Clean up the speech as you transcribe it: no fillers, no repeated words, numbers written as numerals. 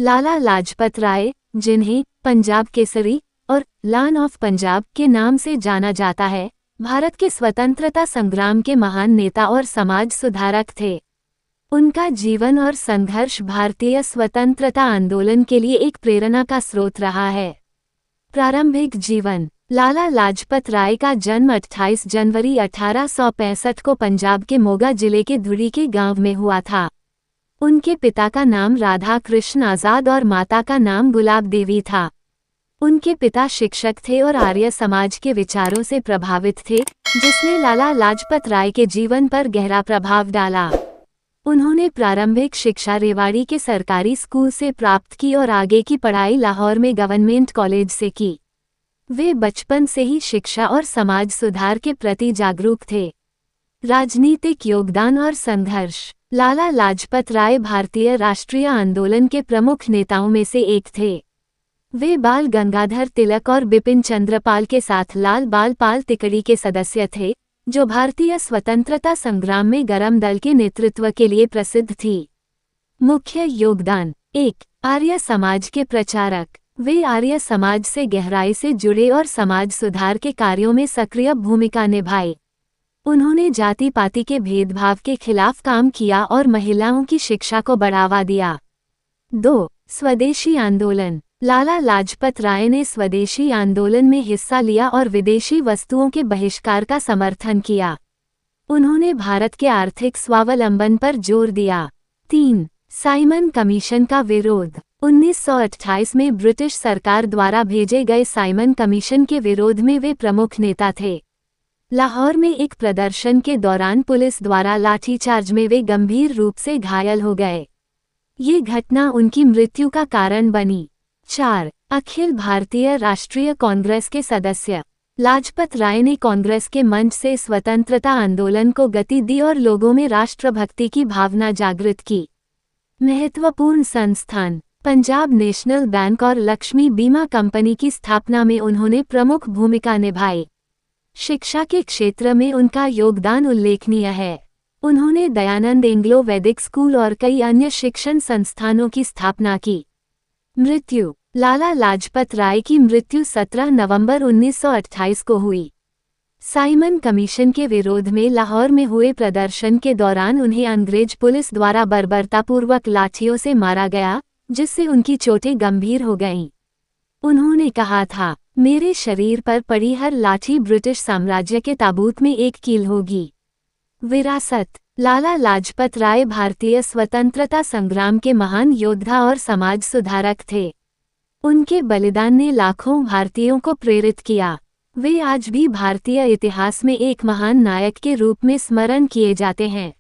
लाला लाजपत राय, जिन्हें पंजाब केसरी और लान ऑफ पंजाब के नाम से जाना जाता है, भारत के स्वतंत्रता संग्राम के महान नेता और समाज सुधारक थे। उनका जीवन और संघर्ष भारतीय स्वतंत्रता आंदोलन के लिए एक प्रेरणा का स्रोत रहा है। प्रारंभिक जीवन। लाला लाजपत राय का जन्म 28 जनवरी 1865 को पंजाब के मोगा जिले के धुरी के गांव में हुआ था। उनके पिता का नाम राधा कृष्ण आजाद और माता का नाम गुलाब देवी था। उनके पिता शिक्षक थे और आर्य समाज के विचारों से प्रभावित थे, जिसने लाला लाजपत राय के जीवन पर गहरा प्रभाव डाला। उन्होंने प्रारंभिक शिक्षा रेवाड़ी के सरकारी स्कूल से प्राप्त की और आगे की पढ़ाई लाहौर में गवर्नमेंट कॉलेज से की। वे बचपन से ही शिक्षा और समाज सुधार के प्रति जागरूक थे। राजनीतिक योगदान और संघर्ष। लाला लाजपत राय भारतीय राष्ट्रीय आंदोलन के प्रमुख नेताओं में से एक थे। वे बाल गंगाधर तिलक और बिपिन चंद्रपाल के साथ लाल बाल पाल तिकड़ी के सदस्य थे, जो भारतीय स्वतंत्रता संग्राम में गरम दल के नेतृत्व के लिए प्रसिद्ध थी। मुख्य योगदान। 1. आर्य समाज के प्रचारक। वे आर्य समाज से गहराई से जुड़े और समाज सुधार के कार्यों में सक्रिय भूमिका निभाई। उन्होंने जाति पाति के भेदभाव के खिलाफ काम किया और महिलाओं की शिक्षा को बढ़ावा दिया। 2. स्वदेशी आंदोलन। लाला लाजपत राय ने स्वदेशी आंदोलन में हिस्सा लिया और विदेशी वस्तुओं के बहिष्कार का समर्थन किया। उन्होंने भारत के आर्थिक स्वावलंबन पर जोर दिया। 3. साइमन कमीशन का विरोध। 1928 में ब्रिटिश सरकार द्वारा भेजे गए साइमन कमीशन के विरोध में वे प्रमुख नेता थे। लाहौर में एक प्रदर्शन के दौरान पुलिस द्वारा लाठीचार्ज में वे गंभीर रूप से घायल हो गए। ये घटना उनकी मृत्यु का कारण बनी। 4. अखिल भारतीय राष्ट्रीय कांग्रेस के सदस्य। लाजपत राय ने कांग्रेस के मंच से स्वतंत्रता आंदोलन को गति दी और लोगों में राष्ट्रभक्ति की भावना जागृत की। महत्वपूर्ण संस्थान। पंजाब नेशनल बैंक और लक्ष्मी बीमा कंपनी की स्थापना में उन्होंने प्रमुख भूमिका निभाई। शिक्षा के क्षेत्र में उनका योगदान उल्लेखनीय है। उन्होंने दयानंद एंग्लो वैदिक स्कूल और कई अन्य शिक्षण संस्थानों की स्थापना की। मृत्यु। लाला लाजपत राय की मृत्यु 17 नवंबर 1928 को हुई। साइमन कमीशन के विरोध में लाहौर में हुए प्रदर्शन के दौरान उन्हें अंग्रेज पुलिस द्वारा बर्बरतापूर्वक लाठियों से मारा गया, जिससे उनकी चोटें गंभीर हो गईं। उन्होंने कहा था, मेरे शरीर पर पड़ी हर लाठी ब्रिटिश साम्राज्य के ताबूत में एक कील होगी। विरासत। लाला लाजपत राय भारतीय स्वतंत्रता संग्राम के महान योद्धा और समाज सुधारक थे। उनके बलिदान ने लाखों भारतीयों को प्रेरित किया। वे आज भी भारतीय इतिहास में एक महान नायक के रूप में स्मरण किए जाते हैं।